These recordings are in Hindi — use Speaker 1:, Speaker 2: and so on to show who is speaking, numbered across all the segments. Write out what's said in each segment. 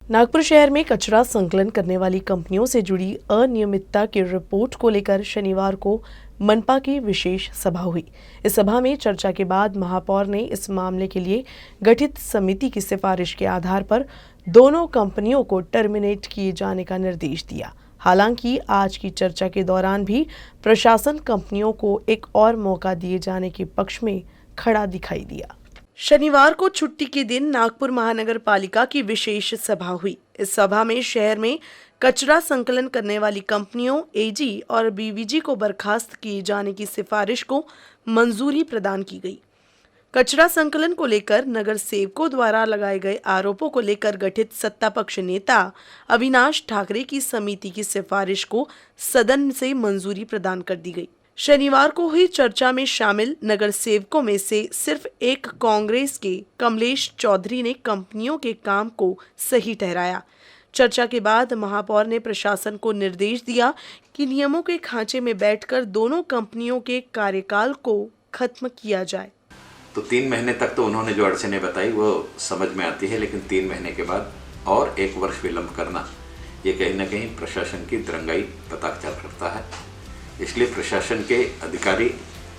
Speaker 1: नागपुर शहर में कचरा संकलन करने वाली कंपनियों से जुड़ी अनियमितता की रिपोर्ट को लेकर शनिवार को मनपा की विशेष सभा हुई। इस सभा में चर्चा के बाद महापौर ने इस मामले के लिए गठित समिति की सिफारिश के आधार पर दोनों कंपनियों को टर्मिनेट किए जाने का निर्देश दिया। हालांकि आज की चर्चा के दौरान भी प्रशासन कंपनियों को एक और मौका दिए जाने के पक्ष में खड़ा दिखाई दिया। शनिवार को छुट्टी के दिन नागपुर महानगर पालिका की विशेष सभा हुई। इस सभा में शहर में कचरा संकलन करने वाली कंपनियों एजी और बीवीजी को बर्खास्त किए जाने की सिफारिश को मंजूरी प्रदान की गई। कचरा संकलन को लेकर नगर सेवकों द्वारा लगाए गए आरोपों को लेकर गठित सत्तापक्ष नेता अविनाश ठाकरे की समिति की सिफारिश को सदन से मंजूरी प्रदान कर दी गई। शनिवार को हुई चर्चा में शामिल नगर सेवकों में से सिर्फ एक कांग्रेस के कमलेश चौधरी ने कंपनियों के काम को सही ठहराया। चर्चा के बाद महापौर ने प्रशासन को निर्देश दिया कि नियमों के खांचे में बैठकर दोनों कंपनियों के कार्यकाल को खत्म किया जाए।
Speaker 2: तो 3 महीने तक तो उन्होंने जो अड़चनें बताई वो समझ में आती है, लेकिन 3 महीने के बाद और 1 वर्ष विलंब करना ये कहीं ना कहीं प्रशासन की दरंगाई पता करता है। इसलिए प्रशासन के अधिकारी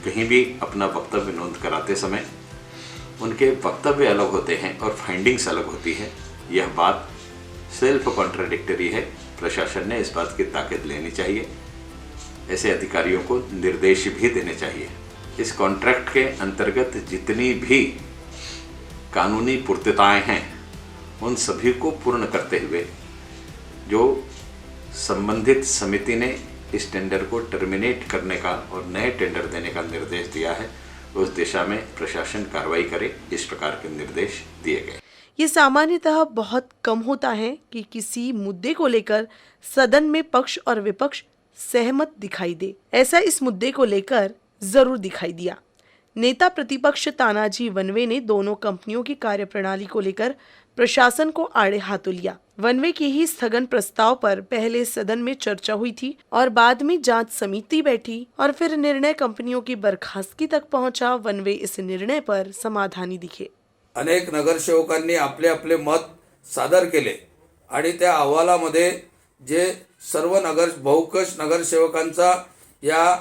Speaker 2: कहीं भी अपना वक्तव्य नोंद कराते समय उनके वक्तव्य अलग होते हैं और फाइंडिंग्स अलग होती है। यह बात सेल्फ कॉन्ट्राडिक्टरी है। प्रशासन ने इस बात की ताकत लेनी चाहिए, ऐसे अधिकारियों को निर्देश भी देने चाहिए। इस कॉन्ट्रैक्ट के अंतर्गत जितनी भी कानूनी पूर्तताएं हैं उन सभी को पूर्ण करते हुए जो संबंधित समिति ने इस टेंडर को टर्मिनेट करने का और नए टेंडर देने का निर्देश दिया है, उस दिशा में प्रशासन कार्रवाई करे, इस प्रकार के निर्देश दिए गए।
Speaker 1: ये सामान्यतः बहुत कम होता है कि किसी मुद्दे को लेकर सदन में पक्ष और विपक्ष सहमत दिखाई दे। ऐसा इस मुद्दे को लेकर जरूर दिखाई दिया। नेता प्रतिपक्ष तानाजी वनवे ने दोनों कंपनियों की कार्यप्रणाली को लेकर प्रशासन को आड़े हाथों लिया। वनवे के ही स्थगन प्रस्ताव पर पहले सदन में चर्चा हुई थी और बाद में जांच समिति बैठी और फिर निर्णय कंपनियों की बर्खास्तगी तक पहुंचा। वनवे इस निर्णय पर समाधानी दिखे।
Speaker 3: अनेक नगरसेवकांनी आपले आपले मत सादर केले आणि त्या अहवालामध्ये जे सर्व बहुकश नगरसेवकांचा या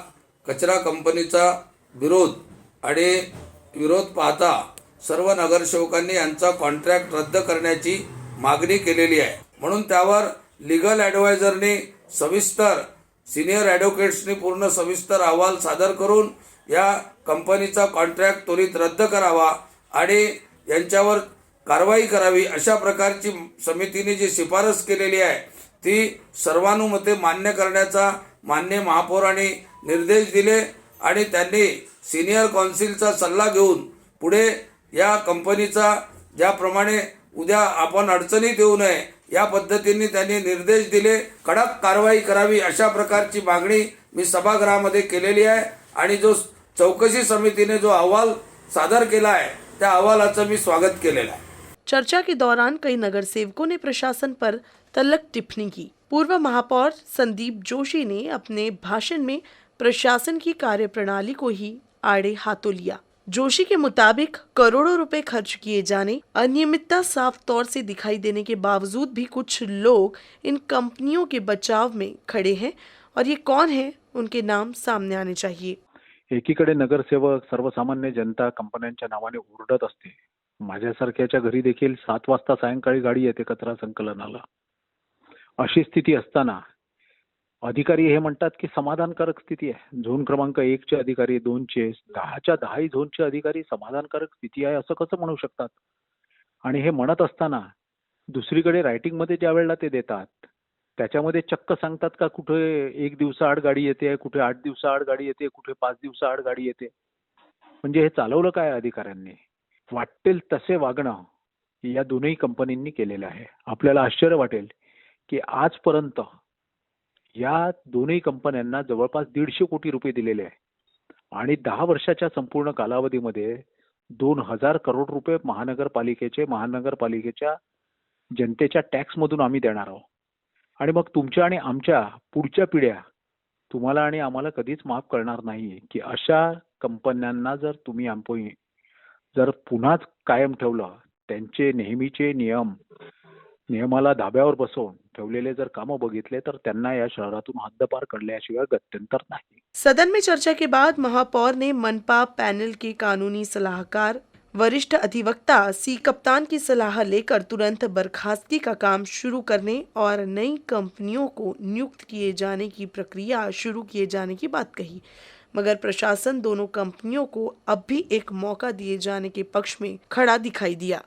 Speaker 3: कचरा कंपनीचा विरोध पाहता सर्व नगरसेवकांनी यांचा कॉन्ट्रॅक्ट रद्द करण्याची मागणी केलेली आहे। म्हणून त्यावर लीगल ॲडवायझरनी सविस्तर सिनियर ॲडव्होकेट्सनी पूर्ण सविस्तर अहवाल सादर करून या कंपनीचा कॉन्ट्रॅक्ट त्वरित रद्द करावा आणि यांच्यावर कारवाई करावी अशा प्रकारची समितीने जी शिफारस केलेली आहे ती सर्वानुमते मान्य करण्याचा माननीय महापौरांनी निर्देश दिले आणि त्यांनी सिनियर काउन्सिलचा सल्ला घेऊन पुढे या कंपनीचा ज्याप्रमाणे उद्या आपण अडचणीत येऊ नये या पद्धतीने त्यांनी निर्देश दिले, कडक कारवाई करावी अशा प्रकारची मागणी मी सभागृहामध्ये केलेली आहे आणि जो चौकशी समितीने जो अहवाल सादर केला है त्या अहवालाचं मी स्वागत केलेलं आहे।
Speaker 1: चर्चा के दौरान कई नगर सेवकों ने प्रशासन पर तल्लख टिप्पणी की। पूर्व महापौर संदीप जोशी ने अपने भाषण में प्रशासन की कार्यप्रणाली को ही आड़े हाथों लिया। जोशी के मुताबिक करोड़ों रुपए खर्च किए जाने, अनियमितता साफ तौर से दिखाई देने के बावजूद भी कुछ लोग इन कंपनियों के बचाव में खड़े हैं और ये कौन है उनके नाम सामने आने चाहिए।
Speaker 4: एकीकडे नगरसेवक सर्वसामान्य जनता कंपन्यांच्या नावाने ओरडत असते। माझ्यासारख्याच्या घरी देखील 7 वाजता सायंकाळी गाडी येते कचरा संकलनाला। अशी स्थिती असताना अधिकारी हे म्हणतात की समाधानकारक स्थिती आहे। झोन क्रमांक 1 चे अधिकारी, 2 चे, 10च्या 10 झोनचे अधिकारी समाधानकारक स्थिती आहे असं कसं म्हणू शकतात। आणि हे म्हणत असताना दुसरीकडे रायटिंग मध्ये ज्या वेळेला ते देतात त्याच्यामध्ये चक्क सांगतात का कुठे 1 दिवसाआड गाडी येते, कुठे 8 दिवसाआड गाडी येते, कुठे 5 दिवसाआड गाडी येते। म्हणजे हे चालवलं काय अधिकाऱ्यांनी। वाटेल तसे वागणं या दोन्ही कंपनींनी केलेलं आहे। आपल्याला आश्चर्य वाटेल की आजपर्यंत या दोन्ही कंपन्यांना जवळपास 150 कोटी रुपये दिलेले आहे आणि 10 वर्षाच्या संपूर्ण कालावधीमध्ये 2000 करोड रुपये महानगरपालिकेच्या जनतेच्या टॅक्स मधून आम्ही देणार आहोत। आणि मग तुमच्या आणि आमच्या पुढच्या पिढ्या तुम्हाला आणि आम्हाला कधीच माफ करणार नाही की अशा कंपन्यांना जर तुम्ही जर पुन्हा कायम ठेवलं, त्यांचे नेहमीचे नियम नियमाला धाब्यावर बसवून ठेवलेले जर कामं बघितले तर त्यांना या शहरातून हद्दपार करण्याशिवाय गत्यंतर नाही.
Speaker 1: सदन में चर्चा के बाद महापौर ने मनपा पैनल के कानूनी सलाहकार वरिष्ठ अधिवक्ता सी कप्तान की सलाह लेकर तुरंत बर्खास्तगी का काम शुरू करने और नई कंपनियों को नियुक्त किए जाने की प्रक्रिया शुरू किए जाने की बात कही, मगर प्रशासन दोनों कंपनियों को अब भी एक मौका दिए जाने के पक्ष में खड़ा दिखाई दिया.